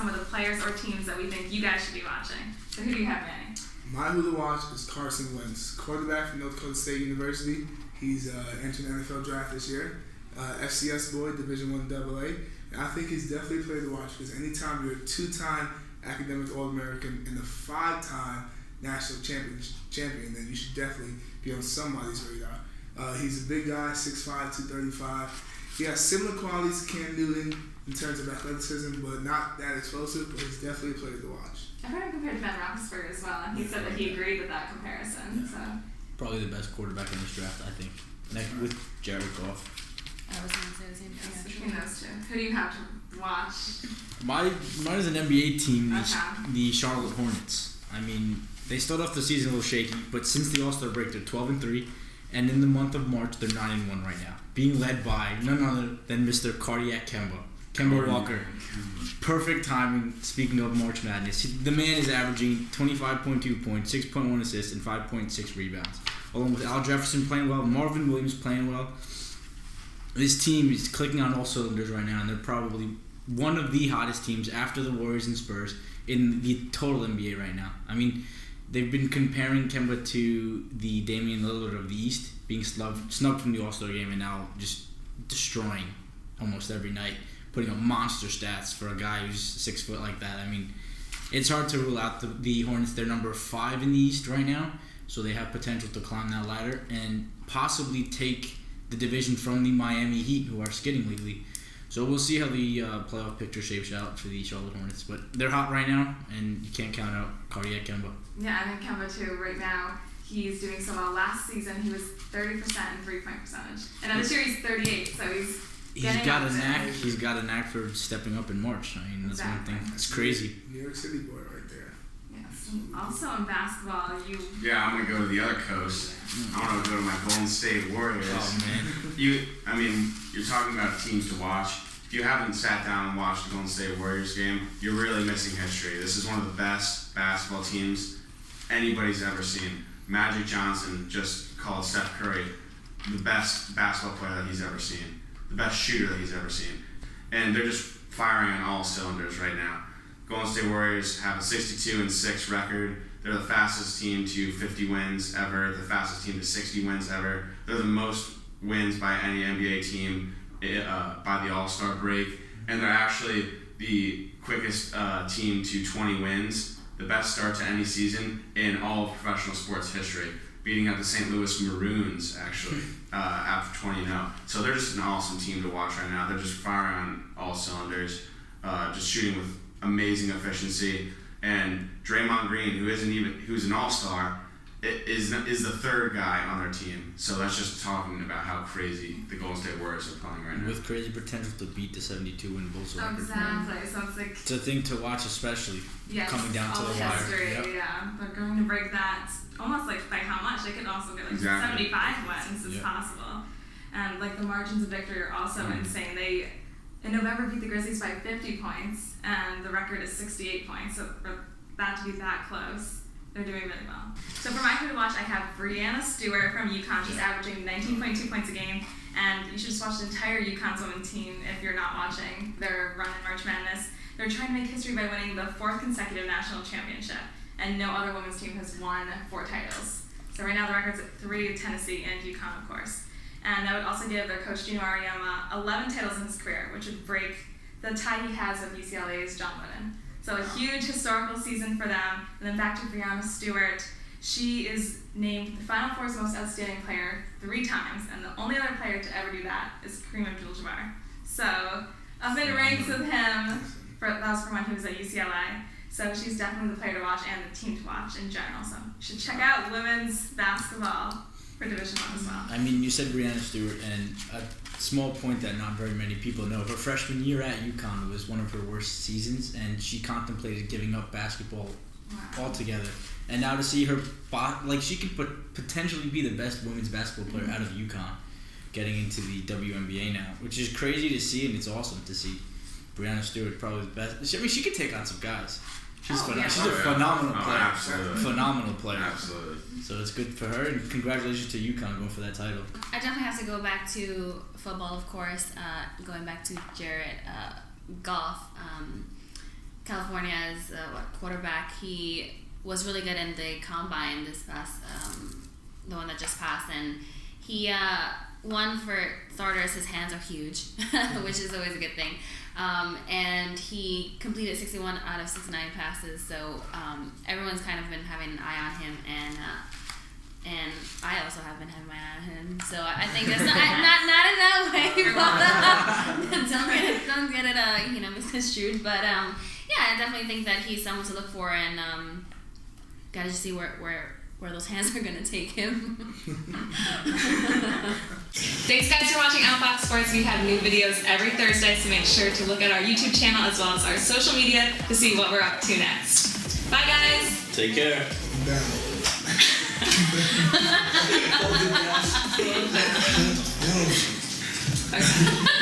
some of the players or teams that we think you guys should be watching. So who do you have, Manny? My who to watch is Carson Wentz, quarterback from North Dakota State University. He's entering the NFL draft this year. FCS boy, Division I AA. And I think he's definitely a player to watch because anytime you're a 2-time academic All-American and a 5-time national champion, then you should definitely be on somebody's radar. He's a big guy, 6'5", 235. He has similar qualities to Cam Newton in terms of athleticism, but not that explosive, but he's definitely a player to watch. I've heard him compared to Ben Roethlisberger as well, and he said that he agreed with that comparison. So probably the best quarterback in this draft, I think, next with Jared Goff. I was going to say the same thing. Yes, between those two. Who do you have to watch? Mine is an NBA team, the Charlotte Hornets. I mean, they started off the season a little shaky, but since the All-Star break, they're 12-3, and in the month of March, they're 9-1 right now, being led by none other than Mr. Cardiac Kemba Walker. Perfect timing, speaking of March Madness. The man is averaging 25.2 points, 6.1 assists, and 5.6 rebounds. Along with Al Jefferson playing well, Marvin Williams playing well. This team is clicking on all cylinders right now, and they're probably one of the hottest teams after the Warriors and Spurs in the total NBA right now. I mean, they've been comparing Kemba to the Damian Lillard of the East, being snubbed from the All-Star game and now just destroying almost every night, putting up monster stats for a guy who's 6 foot like that. I mean, it's hard to rule out the Hornets. They're number 5 in the East right now, so they have potential to climb that ladder and possibly take the division from the Miami Heat, who are skidding lately. So we'll see how the playoff picture shapes out for the Charlotte Hornets. But they're hot right now, and you can't count out Cardiac Kemba. Yeah, I think Kemba too. Right now, he's doing so well. Last season, he was 30% in 3-point percentage, and this year he's 38. So he's got a knack. He's got a knack for stepping up in March. I mean, that's one thing. It's crazy. New York City boy right there. Yes. Also in basketball, Yeah, I'm gonna go to the other coast. I want to go to my Golden State Warriors. Oh man. You're talking about teams to watch. If you haven't sat down and watched the Golden State Warriors game, you're really missing history. This is one of the best basketball teams anybody's ever seen. Magic Johnson just called Steph Curry the best basketball player that he's ever seen, the best shooter that he's ever seen. And they're just firing on all cylinders right now. Golden State Warriors have a 62-6 record. They're the fastest team to 50 wins ever, the fastest team to 60 wins ever. They're the most wins by any NBA team by the All-Star break. And they're actually the quickest team to 20 wins, the best start to any season in all of professional sports history, beating out the St. Louis Maroons, actually, after 20-0. So they're just an awesome team to watch right now. They're just firing on all cylinders, just shooting with amazing efficiency. And Draymond Green, who's an all-star, is the third guy on their team. So that's just talking about how crazy the Golden State Warriors are playing right now. With crazy potential to beat the 72-win Bulls record. exactly. So it's like It's a thing to watch, especially coming down to the wire. History, Yep. yeah. They're going to break that almost like by how much? They could also get like 75 wins. It's possible. And like the margins of victory are also insane. They in November beat the Grizzlies by 50 points, and the record is 68 points. So for that to be that close, they're doing really well. So for my who to watch, I have Breanna Stewart from UConn. She's averaging 19.2 points a game, and you should just watch the entire UConn's women's team if you're not watching their run in March Madness. They're trying to make history by winning the 4th consecutive national championship, and no other women's team has won 4 titles. So right now the record's at 3, Tennessee and UConn, of course. And that would also give their coach, Gino Auriemma, 11 titles in his career, which would break the tie he has with UCLA's John Wooden. So a huge historical season for them. And then back to Breanna Stewart. She is named the Final Four's most outstanding player 3 times, and the only other player to ever do that is Kareem Abdul-Jabbar. So up in ranks with him. That was for when he was at UCLA. So she's definitely the player to watch and the team to watch in general. So you should check out women's basketball for Division I as well. I mean, you said Breanna Stewart, and a small point that not very many people know. Her freshman year at UConn was one of her worst seasons, and she contemplated giving up basketball altogether. And now to see her, she could potentially be the best women's basketball player out of UConn, getting into the WNBA now, which is crazy to see, and it's awesome to see. Breanna Stewart probably the best. I mean, she could take on some guys. She's she's a phenomenal player. Absolutely. Phenomenal player. Absolutely. So it's good for her, and congratulations to UConn going for that title. I definitely have to go back to football, of course. Going back to Jared Goff. California's quarterback. He was really good in the combine this past, the one that just passed, and he one for starters. His hands are huge, which is always a good thing. And he completed 61 out of 69 passes. So everyone's kind of been having an eye on him, and I also have been having my eye on him. So I think that's not in that way. But don't get it misconstrued. But yeah, I definitely think that he's someone to look for, and gotta just see where those hands are gonna take him. Thanks guys for watching Outboxed Sports. We have new videos every Thursday, so make sure to look at our YouTube channel as well as our social media to see what we're up to next. Bye guys! Take care. Okay.